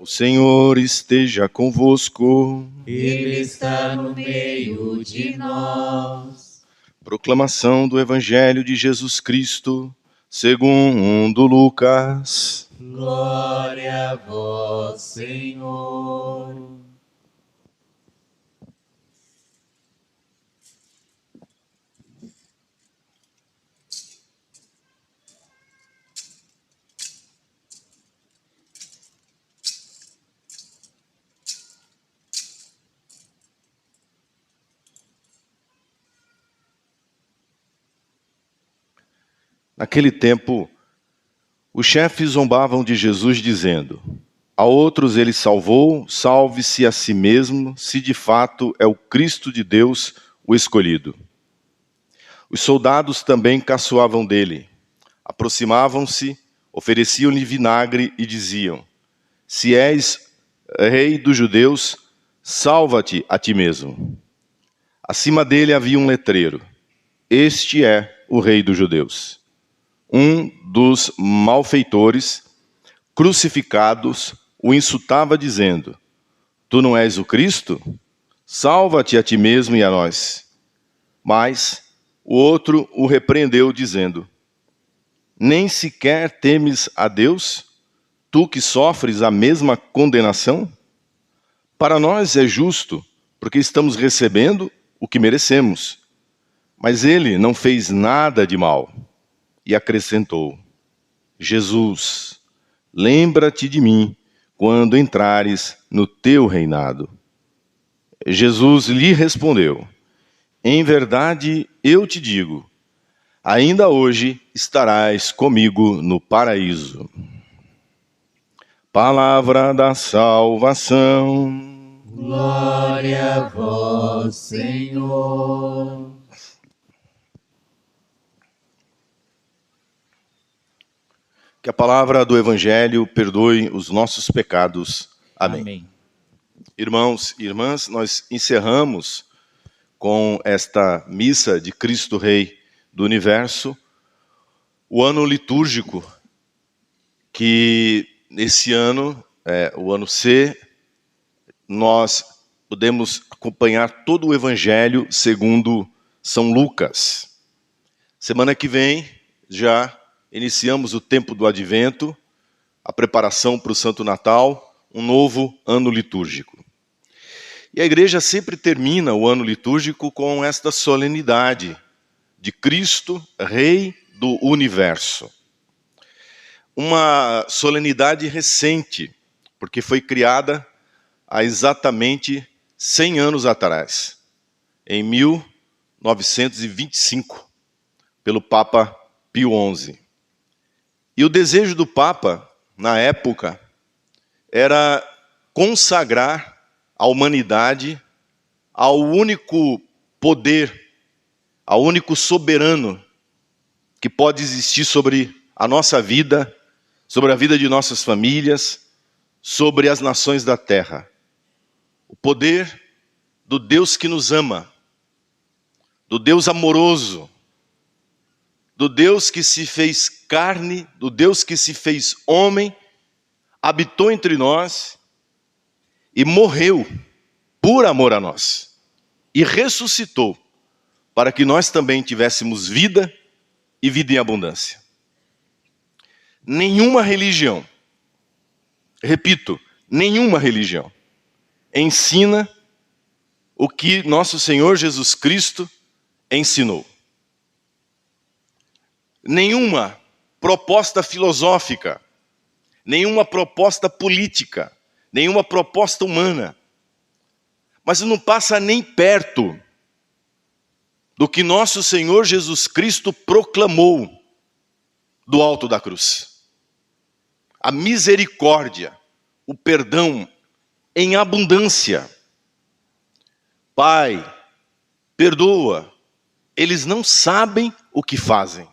O Senhor esteja convosco. Ele está no meio de nós. Proclamação do Evangelho de Jesus Cristo, segundo Lucas. Glória a vós, Senhor. Naquele tempo, os chefes zombavam de Jesus, dizendo: a outros ele salvou, salve-se a si mesmo, se de fato é o Cristo de Deus, o escolhido. Os soldados também caçoavam dele. Aproximavam-se, ofereciam-lhe vinagre e diziam: se és rei dos judeus, salva-te a ti mesmo. Acima dele havia um letreiro: este é o rei dos judeus. Um dos malfeitores, crucificados, o insultava dizendo: tu não és o Cristo? Salva-te a ti mesmo e a nós. Mas o outro o repreendeu dizendo: nem sequer temes a Deus, tu que sofres a mesma condenação? Para nós é justo, porque estamos recebendo o que merecemos. Mas ele não fez nada de mal. E acrescentou: Jesus, lembra-te de mim quando entrares no teu reinado. Jesus lhe respondeu: em verdade eu te digo, ainda hoje estarás comigo no paraíso. Palavra da salvação. Glória a vós, Senhor. Que a palavra do Evangelho perdoe os nossos pecados. Amém. Amém. Irmãos e irmãs, nós encerramos com esta missa de Cristo Rei do Universo o ano litúrgico, que esse ano, o ano C, nós podemos acompanhar todo o Evangelho segundo São Lucas. Semana que vem já iniciamos o tempo do Advento, a preparação para o Santo Natal, um novo ano litúrgico. E a igreja sempre termina o ano litúrgico com esta solenidade de Cristo, Rei do Universo. Uma solenidade recente, porque foi criada há exatamente 100 anos atrás, em 1925, pelo Papa Pio XI. E o desejo do Papa, na época, era consagrar a humanidade ao único poder, ao único soberano que pode existir sobre a nossa vida, sobre a vida de nossas famílias, sobre as nações da terra. O poder do Deus que nos ama, do Deus amoroso, do Deus que se fez carne, do Deus que se fez homem, habitou entre nós e morreu por amor a nós. E ressuscitou para que nós também tivéssemos vida e vida em abundância. Nenhuma religião, repito, nenhuma religião ensina o que nosso Senhor Jesus Cristo ensinou. Nenhuma proposta filosófica, nenhuma proposta política, nenhuma proposta humana, mas não passa nem perto do que nosso Senhor Jesus Cristo proclamou do alto da cruz. A misericórdia, o perdão em abundância. Pai, perdoa, eles não sabem o que fazem.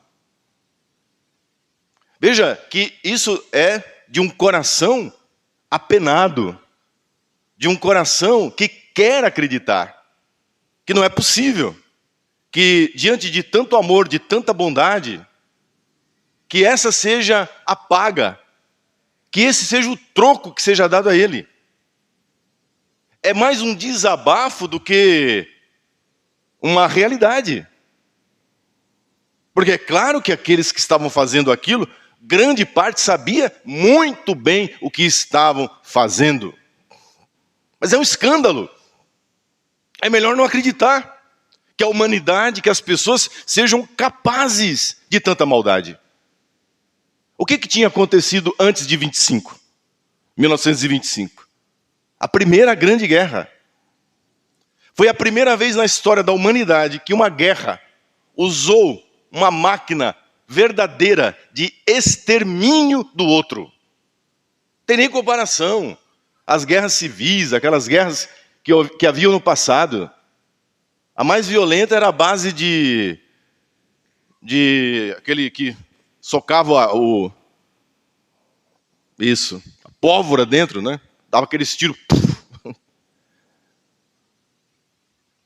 Veja que isso é de um coração apenado, de um coração que quer acreditar, que não é possível, que diante de tanto amor, de tanta bondade, que essa seja a paga que esse seja o troco que seja dado a ele. É mais um desabafo do que uma realidade. Porque é claro que aqueles que estavam fazendo aquilo, grande parte sabia muito bem o que estavam fazendo. Mas é um escândalo. É melhor não acreditar que a humanidade, que as pessoas sejam capazes de tanta maldade. O que tinha acontecido antes de 1925? A Primeira Grande Guerra. Foi a primeira vez na história da humanidade que uma guerra usou uma máquina verdadeira de extermínio do outro. Não tem nem comparação. As guerras civis, aquelas guerras que haviam no passado. A mais violenta era a base de aquele que socava a pólvora dentro, né? Dava aqueles tiros.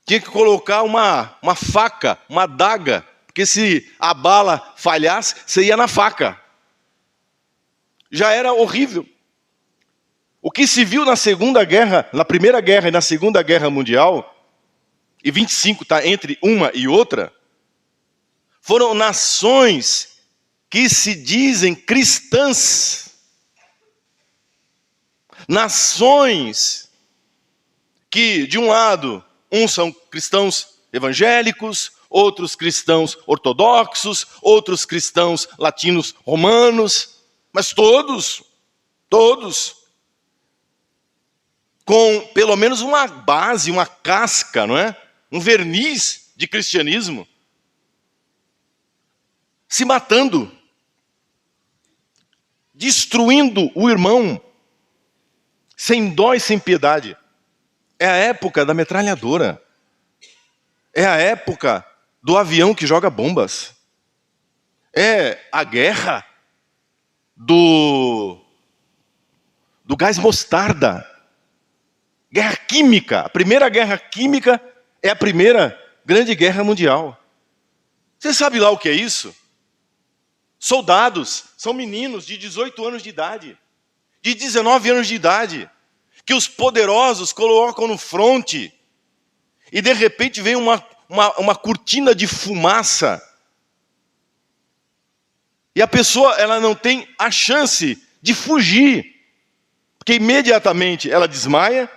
Tinha que colocar uma faca, uma adaga, porque se a bala falhasse, você ia na faca. Já era horrível. O que se viu na Segunda Guerra, na Primeira Guerra e na Segunda Guerra Mundial, e 25 está entre uma e outra, foram nações que se dizem cristãs. Nações que, de um lado, uns são cristãos evangélicos, outros cristãos ortodoxos, outros cristãos latinos romanos, mas todos, com pelo menos uma base, uma casca, não é? Um verniz de cristianismo, se matando, destruindo o irmão, sem dó e sem piedade. É a época da metralhadora. É a época do avião que joga bombas. É a guerra do gás mostarda. Guerra química. A primeira guerra química é a Primeira Grande Guerra Mundial. Você sabe lá o que é isso? Soldados, são meninos de 18 anos de idade, de 19 anos de idade, que os poderosos colocam no fronte, e de repente vem uma cortina de fumaça, e a pessoa ela não tem a chance de fugir, porque imediatamente ela desmaia,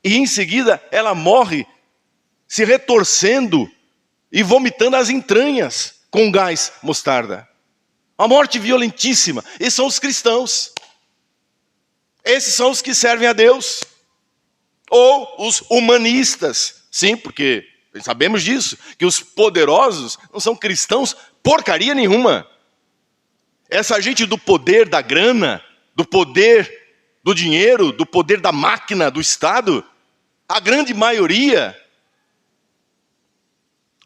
e em seguida ela morre, se retorcendo e vomitando as entranhas com gás mostarda. Uma morte violentíssima. Esses são os cristãos. Esses são os que servem a Deus. Ou os humanistas. Sim, porque sabemos disso, que os poderosos não são cristãos porcaria nenhuma. Essa gente do poder da grana, do poder do dinheiro, do poder da máquina, do Estado, a grande maioria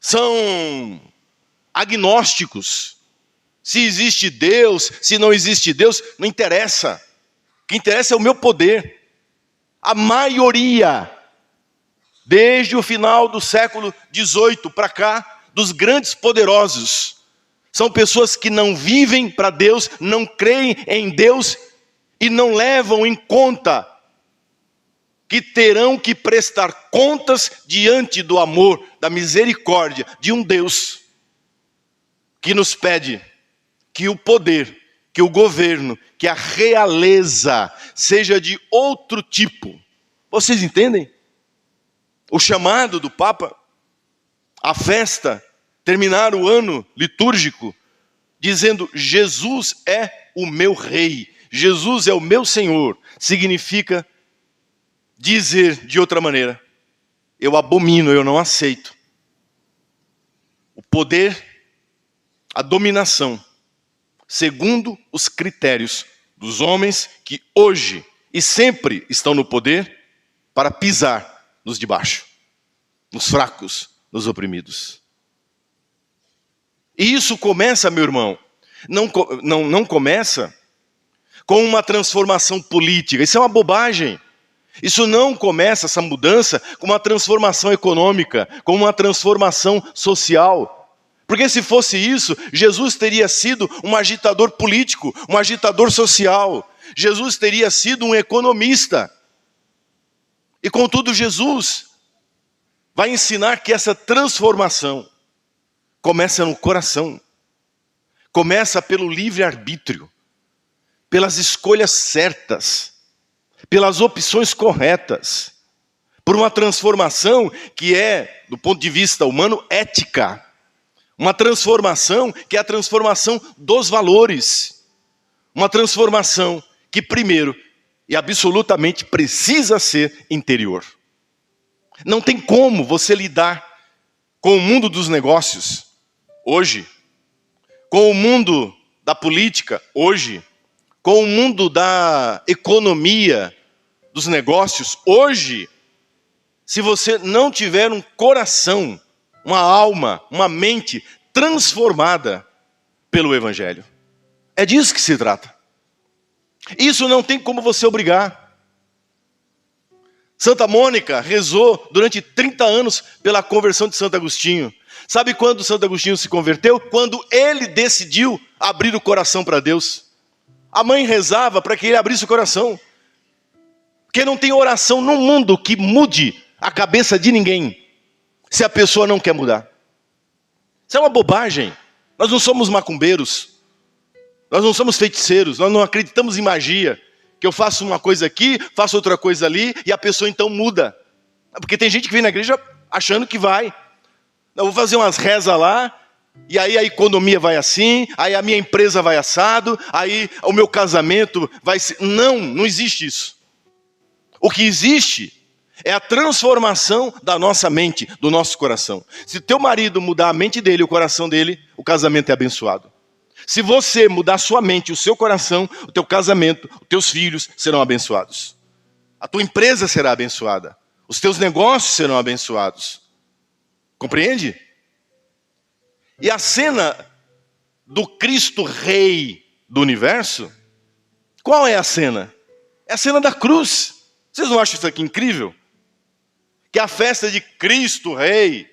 são agnósticos. Se existe Deus, se não existe Deus, não interessa. O que interessa é o meu poder. A maioria, desde o final do século XVIII para cá, dos grandes poderosos, são pessoas que não vivem para Deus, não creem em Deus e não levam em conta que terão que prestar contas diante do amor, da misericórdia de um Deus que nos pede que o poder, que o governo, que a realeza seja de outro tipo. Vocês entendem? O chamado do Papa, a festa, terminar o ano litúrgico, dizendo Jesus é o meu rei, Jesus é o meu Senhor, significa dizer de outra maneira, eu abomino, eu não aceito o poder, a dominação, segundo os critérios dos homens que hoje e sempre estão no poder para pisar nos de baixo, nos fracos, nos oprimidos. E isso começa, meu irmão, não começa com uma transformação política. Isso é uma bobagem. Isso não começa, essa mudança, com uma transformação econômica, com uma transformação social. Porque se fosse isso, Jesus teria sido um agitador político, um agitador social. Jesus teria sido um economista. E contudo, Jesus vai ensinar que essa transformação começa no coração. Começa pelo livre-arbítrio, pelas escolhas certas, pelas opções corretas, por uma transformação que é, do ponto de vista humano, ética. Uma transformação que é a transformação dos valores. Uma transformação que, primeiro e absolutamente, precisa ser interior. Não tem como você lidar com o mundo dos negócios hoje, com o mundo da política hoje, com o mundo da economia, dos negócios hoje, se você não tiver um coração, uma alma, uma mente transformada pelo Evangelho. É disso que se trata. Isso não tem como você obrigar. Santa Mônica rezou durante 30 anos pela conversão de Santo Agostinho. Sabe quando Santo Agostinho se converteu? Quando ele decidiu abrir o coração para Deus. A mãe rezava para que ele abrisse o coração. Porque não tem oração no mundo que mude a cabeça de ninguém, se a pessoa não quer mudar. Isso é uma bobagem. Nós não somos macumbeiros. Nós não somos feiticeiros. Nós não acreditamos em magia. Que eu faço uma coisa aqui, faço outra coisa ali, e a pessoa então muda. Porque tem gente que vem na igreja achando que vai. Eu vou fazer umas rezas lá, e aí a economia vai assim, aí a minha empresa vai assado, aí o meu casamento vai ser... Não existe isso. O que existe é a transformação da nossa mente, do nosso coração. Se teu marido mudar a mente dele, o coração dele, o casamento é abençoado. Se você mudar sua mente, o seu coração, o teu casamento, os teus filhos serão abençoados. A tua empresa será abençoada. Os teus negócios serão abençoados. Compreende? E a cena do Cristo Rei do universo, qual é a cena? É a cena da cruz. Vocês não acham isso aqui incrível? Que a festa de Cristo Rei...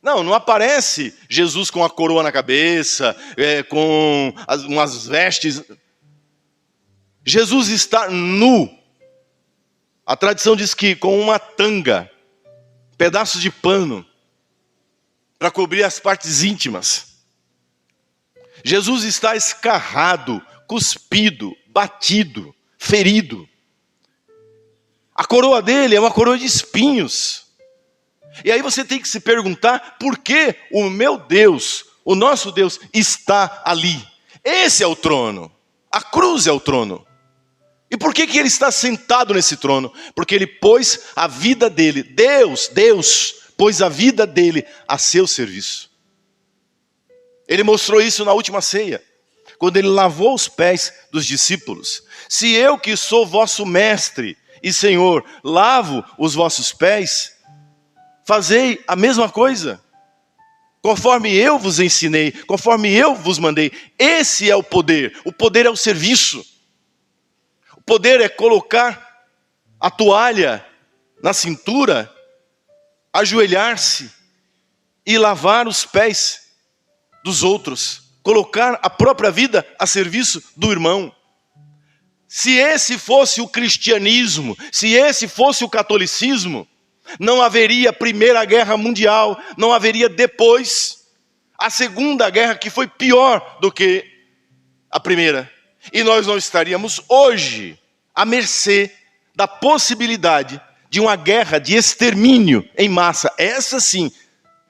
Não aparece Jesus com a coroa na cabeça, com umas vestes. Jesus está nu. A tradição diz que com uma tanga, pedaços de pano, para cobrir as partes íntimas. Jesus está escarrado, cuspido, batido, ferido. A coroa dele é uma coroa de espinhos. E aí você tem que se perguntar por que o meu Deus, o nosso Deus, está ali. Esse é o trono. A cruz é o trono. E por que ele está sentado nesse trono? Porque ele pôs a vida dele, Deus pôs a vida dele a seu serviço. Ele mostrou isso na última ceia, quando ele lavou os pés dos discípulos. Se eu que sou vosso mestre e Senhor, lavo os vossos pés, fazei a mesma coisa, conforme eu vos ensinei, conforme eu vos mandei. Esse é o poder é o serviço. O poder é colocar a toalha na cintura, ajoelhar-se e lavar os pés dos outros, colocar a própria vida a serviço do irmão. Se esse fosse o cristianismo, se esse fosse o catolicismo, não haveria Primeira Guerra Mundial, não haveria depois a Segunda Guerra, que foi pior do que a primeira. E nós não estaríamos hoje à mercê da possibilidade de uma guerra de extermínio em massa. Essa sim,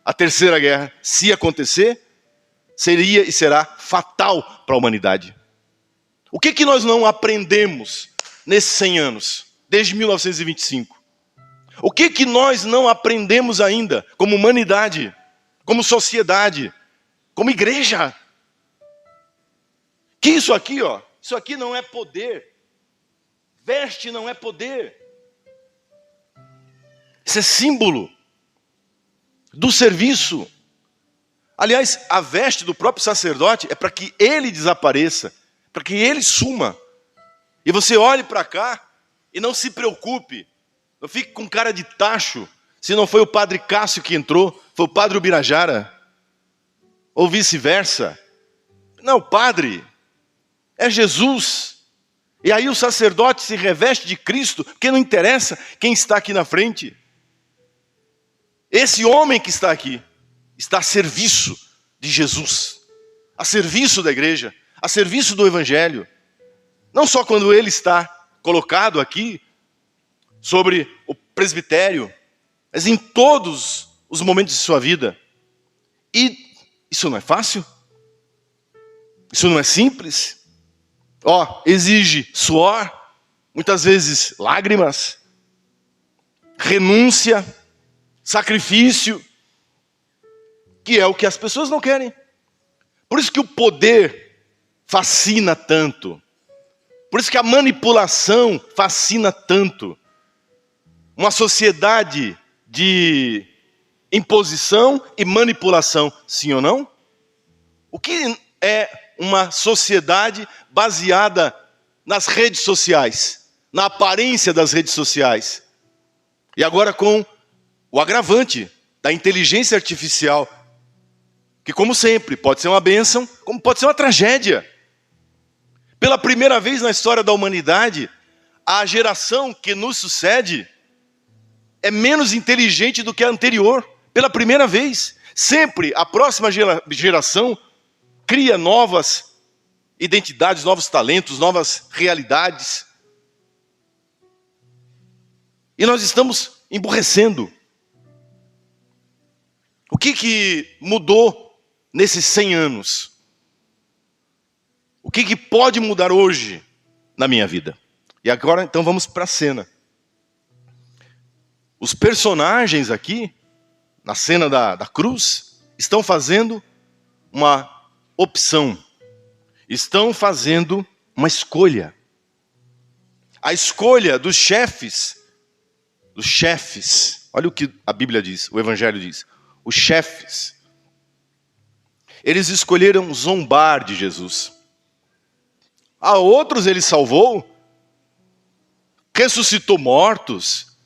a Terceira Guerra, se acontecer, seria e será fatal para a humanidade. O que nós não aprendemos nesses 100 anos, desde 1925? O que nós não aprendemos ainda como humanidade, como sociedade, como igreja? Que isso aqui não é poder. Veste não é poder. Isso é símbolo do serviço. Aliás, a veste do próprio sacerdote é para que ele desapareça, para que ele suma. E você olhe para cá e não se preocupe. Não fique com cara de tacho, se não foi o padre Cássio que entrou, foi o padre Ubirajara, ou vice-versa. Não, padre, é Jesus. E aí o sacerdote se reveste de Cristo, porque não interessa quem está aqui na frente. Esse homem que está aqui está a serviço de Jesus, a serviço da igreja, a serviço do Evangelho. Não só quando ele está colocado aqui sobre o presbitério, mas em todos os momentos de sua vida. E isso não é fácil? Isso não é simples? Exige suor, muitas vezes lágrimas, renúncia, sacrifício, que é o que as pessoas não querem. Por isso que o poder fascina tanto. Por isso que a manipulação fascina tanto. Uma sociedade de imposição e manipulação, sim ou não? O que é uma sociedade baseada nas redes sociais, na aparência das redes sociais? E agora com o agravante da inteligência artificial, que como sempre pode ser uma bênção, como pode ser uma tragédia. Pela primeira vez na história da humanidade, a geração que nos sucede é menos inteligente do que a anterior. Pela primeira vez. Sempre a próxima geração cria novas identidades, novos talentos, novas realidades. E nós estamos emburrecendo. O que mudou nesses 100 anos? O que pode mudar hoje na minha vida? E agora então vamos para a cena. Os personagens aqui, na cena da cruz, estão fazendo uma opção. Estão fazendo uma escolha. A escolha dos chefes. Olha o que a Bíblia diz, o Evangelho diz. Os chefes. Eles escolheram zombar de Jesus. A outros ele salvou. Ressuscitou mortos.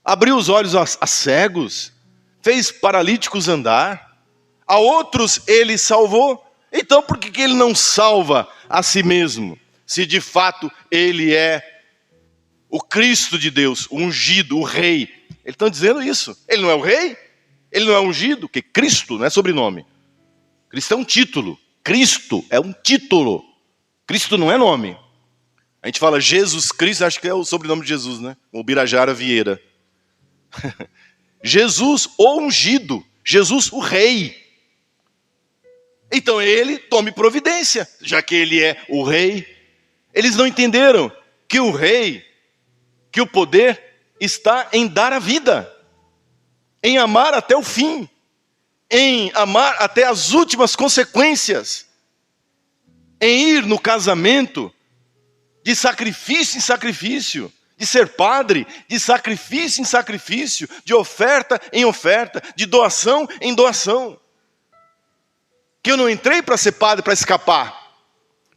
Abriu os olhos a cegos. Fez paralíticos andar. A outros ele salvou. Então por que ele não salva a si mesmo? Se de fato ele é o Cristo de Deus, o ungido, o rei. Eles estão dizendo isso. Ele não é o rei? Ele não é ungido? Porque Cristo não é sobrenome. Cristo é um título. Cristo é um título. Cristo não é nome. A gente fala Jesus Cristo, acho que é o sobrenome de Jesus, né? O Birajara Vieira. Jesus, o ungido. Jesus, o rei. Então ele tome providência, já que ele é o rei. Eles não entenderam que o rei, que o poder está em dar a vida, em amar até o fim, em amar até as últimas consequências, em ir no casamento de sacrifício em sacrifício, de ser padre, de sacrifício em sacrifício, de oferta em oferta, de doação em doação. Que eu não entrei para ser padre para escapar,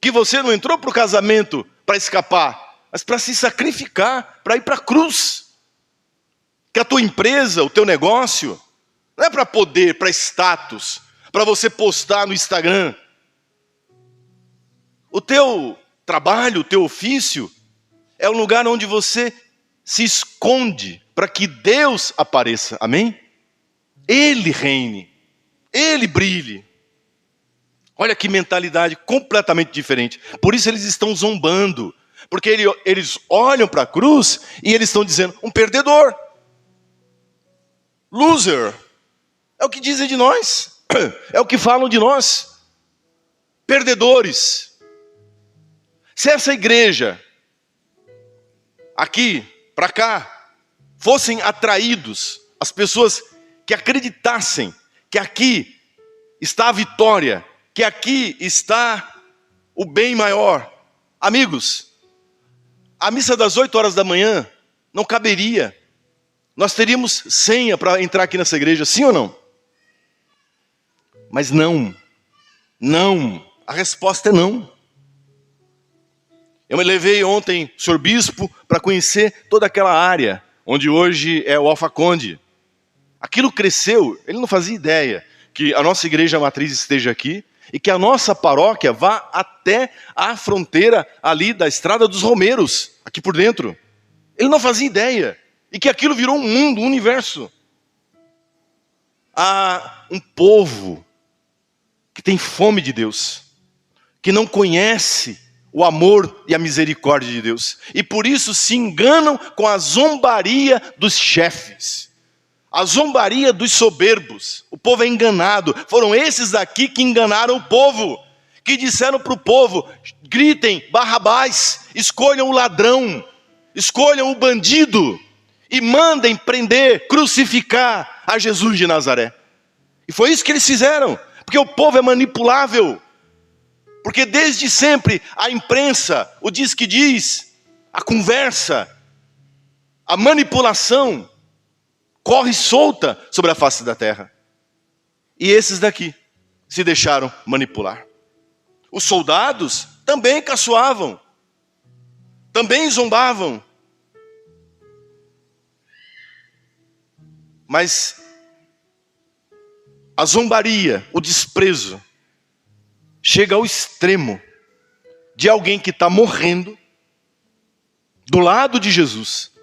que você não entrou para o casamento para escapar, mas para se sacrificar, para ir para a cruz. Que a tua empresa, o teu negócio, não é para poder, para status, para você postar no Instagram. O teu trabalho, o teu ofício, é um lugar onde você se esconde para que Deus apareça, amém? Ele reine, Ele brilhe. Olha que mentalidade completamente diferente. Por isso eles estão zombando. Porque eles olham para a cruz e eles estão dizendo, um perdedor. Loser. É o que dizem de nós. É o que falam de nós. Perdedores. Se essa igreja, aqui, para cá, fossem atraídos, as pessoas que acreditassem que aqui está a vitória, que aqui está o bem maior. Amigos, a missa das 8 horas da manhã não caberia. Nós teríamos senha para entrar aqui nessa igreja, sim ou não? Mas não. Não. A resposta é não. Eu me levei ontem, senhor bispo, para conhecer toda aquela área, onde hoje é o Alfa Conde. Aquilo cresceu, ele não fazia ideia que a nossa igreja matriz esteja aqui, e que a nossa paróquia vá até a fronteira ali da Estrada dos Romeiros, aqui por dentro. Ele não fazia ideia. E que aquilo virou um mundo, um universo. Há um povo que tem fome de Deus, que não conhece o amor e a misericórdia de Deus. E por isso se enganam com a zombaria dos chefes. A zombaria dos soberbos. O povo é enganado. Foram esses daqui que enganaram o povo. Que disseram para o povo, gritem Barrabás, escolham o ladrão, escolham o bandido e mandem prender, crucificar a Jesus de Nazaré. E foi isso que eles fizeram, porque o povo é manipulável. Porque desde sempre a imprensa, o diz que diz, a conversa, a manipulação corre solta sobre a face da terra. E esses daqui se deixaram manipular. Os soldados também caçoavam, também zombavam. Mas a zombaria, o desprezo, chega ao extremo de alguém que está morrendo do lado de Jesus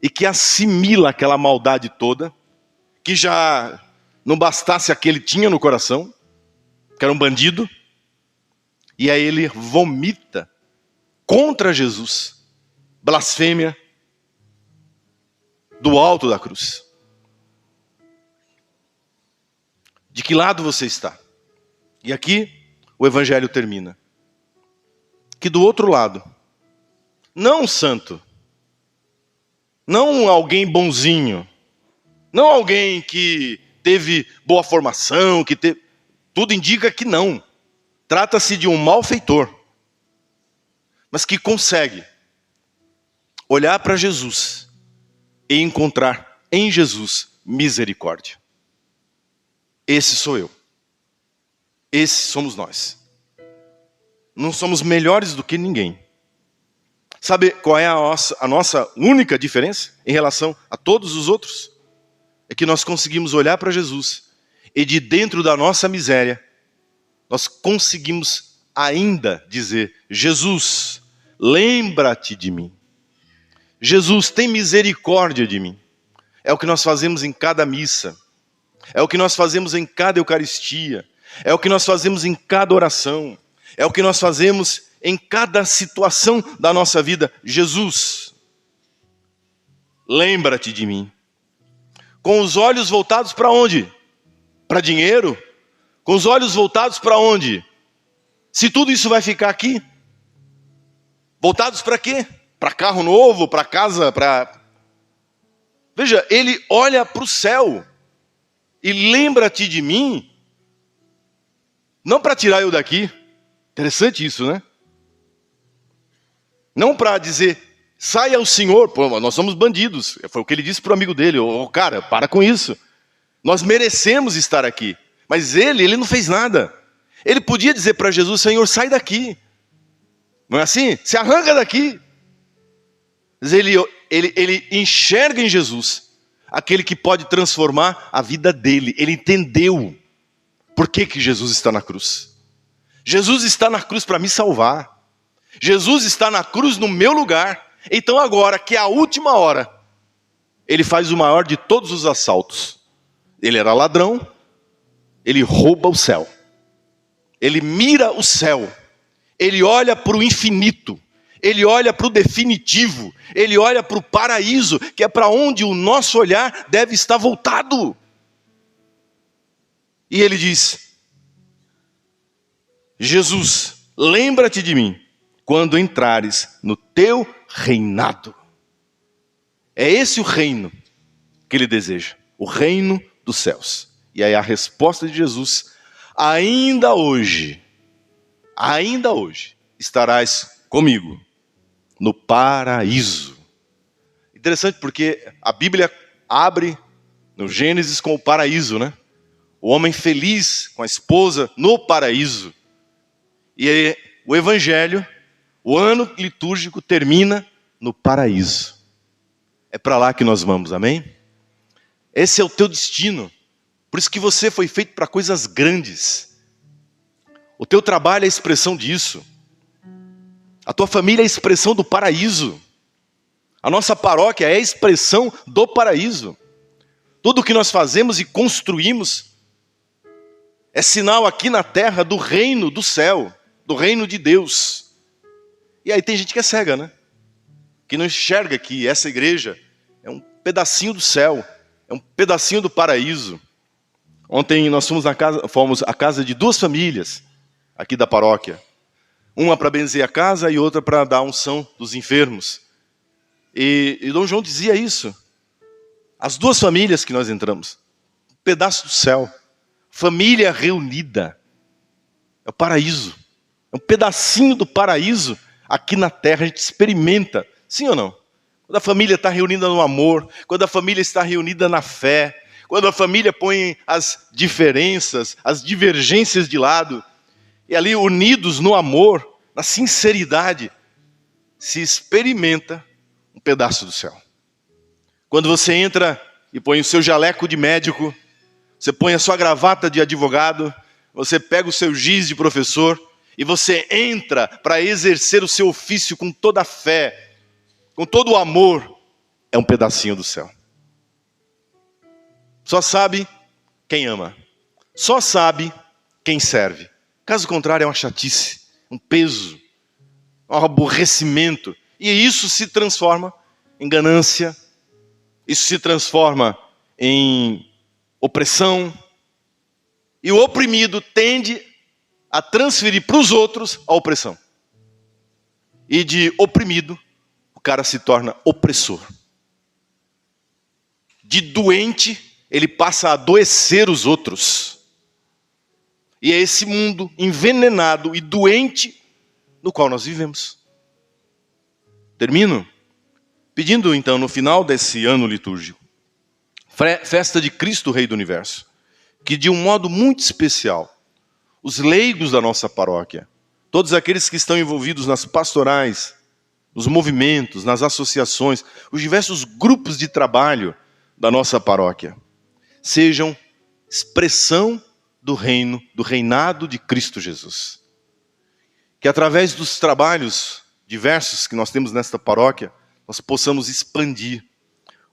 e que assimila aquela maldade toda, que já não bastasse a que ele tinha no coração, que era um bandido, e aí ele vomita contra Jesus, blasfêmia do alto da cruz. De que lado você está? E aqui o evangelho termina. Que do outro lado, não um santo, não alguém bonzinho, não alguém que teve boa formação, tudo indica que não. Trata-se de um malfeitor, mas que consegue olhar para Jesus e encontrar em Jesus misericórdia. Esse sou eu. Esse somos nós. Não somos melhores do que ninguém. Sabe qual é a nossa única diferença em relação a todos os outros? É que nós conseguimos olhar para Jesus e de dentro da nossa miséria, nós conseguimos ainda dizer, Jesus, lembra-te de mim. Jesus, tem misericórdia de mim. É o que nós fazemos em cada missa. É o que nós fazemos em cada Eucaristia. É o que nós fazemos em cada oração. É o que nós fazemos em cada situação da nossa vida. Jesus, lembra-te de mim. Com os olhos voltados para onde? Para dinheiro? Com os olhos voltados para onde? Se tudo isso vai ficar aqui? Voltados para quê? Para carro novo? Para casa? Veja, ele olha para o céu. E lembra-te de mim. Não para tirar eu daqui. Interessante isso, né? Não para dizer, saia o Senhor. Pô, nós somos bandidos. Foi o que ele disse para o amigo dele. Cara, para com isso. Nós merecemos estar aqui. Mas ele não fez nada. Ele podia dizer para Jesus, Senhor, sai daqui. Não é assim? Se arranca daqui. Mas ele enxerga em Jesus aquele que pode transformar a vida dele. Ele entendeu por que Jesus está na cruz. Jesus está na cruz para me salvar. Jesus está na cruz no meu lugar. Então agora, que é a última hora, ele faz o maior de todos os assaltos. Ele era ladrão, ele rouba o céu. Ele mira o céu. Ele olha para o infinito. Ele olha para o definitivo. Ele olha para o paraíso, que é para onde o nosso olhar deve estar voltado. E ele diz, Jesus, lembra-te de mim quando entrares no teu reinado. É esse o reino que ele deseja, o reino dos céus. E aí a resposta de Jesus, ainda hoje estarás comigo no paraíso. Interessante porque a Bíblia abre no Gênesis com o paraíso, né? O homem feliz com a esposa no paraíso. E aí, o Evangelho, o ano litúrgico termina no paraíso. É para lá que nós vamos, amém? Esse é o teu destino. Por isso que você foi feito para coisas grandes. O teu trabalho é a expressão disso. A tua família é a expressão do paraíso. A nossa paróquia é a expressão do paraíso. Tudo o que nós fazemos e construímos é sinal aqui na terra do reino do céu, do reino de Deus. E aí tem gente que é cega, né? Que não enxerga que essa igreja é um pedacinho do céu, é um pedacinho do paraíso. Ontem nós fomos à casa de duas famílias aqui da paróquia. Uma para benzer a casa e outra para dar a unção dos enfermos. E Dom João dizia isso. As duas famílias que nós entramos, um pedaço do céu, família reunida, é o paraíso. É um pedacinho do paraíso aqui na terra, a gente experimenta, sim ou não? Quando a família está reunida no amor, quando a família está reunida na fé, quando a família põe as diferenças, as divergências de lado, e ali unidos no amor, na sinceridade, se experimenta um pedaço do céu. Quando você entra e põe o seu jaleco de médico, você põe a sua gravata de advogado, você pega o seu giz de professor e você entra para exercer o seu ofício com toda a fé, com todo o amor, é um pedacinho do céu. Só sabe quem ama, só sabe quem serve. Caso contrário, é uma chatice, um peso, um aborrecimento. E isso se transforma em ganância, isso se transforma em opressão. E o oprimido tende a transferir para os outros a opressão. E de oprimido, o cara se torna opressor. De doente, ele passa a adoecer os outros. E é esse mundo envenenado e doente no qual nós vivemos. Termino pedindo então, no final desse ano litúrgico, festa de Cristo Rei do Universo, que de um modo muito especial, os leigos da nossa paróquia, todos aqueles que estão envolvidos nas pastorais, nos movimentos, nas associações, os diversos grupos de trabalho da nossa paróquia, sejam expressão do reino, do reinado de Cristo Jesus. Que através dos trabalhos diversos que nós temos nesta paróquia, nós possamos expandir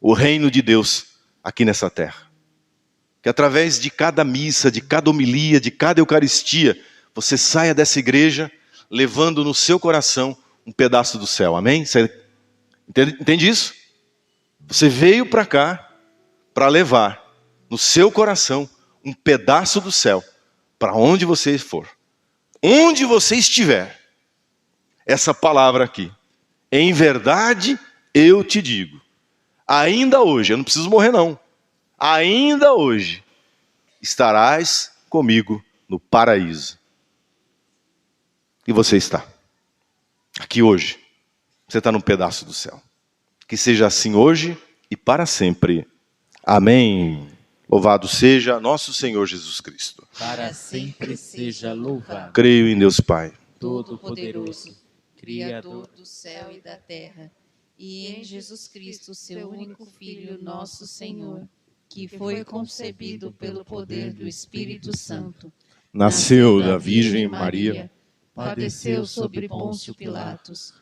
o reino de Deus aqui nessa terra. Que através de cada missa, de cada homilia, de cada eucaristia, você saia dessa igreja levando no seu coração um pedaço do céu. Amém? Você entende isso? Você veio para cá para levar no seu coração um pedaço do céu para onde você for. Onde você estiver. Essa palavra aqui. Em verdade, eu te digo. Ainda hoje, eu não preciso morrer não. Ainda hoje, estarás comigo no paraíso. E você está. Aqui hoje. Você está num pedaço do céu. Que seja assim hoje e para sempre. Amém. Louvado seja nosso Senhor Jesus Cristo. Para sempre seja louvado. Creio em Deus Pai, Todo-Poderoso, Criador do céu e da terra, e em Jesus Cristo, seu único Filho, nosso Senhor, que foi concebido pelo poder do Espírito Santo, nasceu da Virgem Maria, padeceu sob Pôncio Pilatos,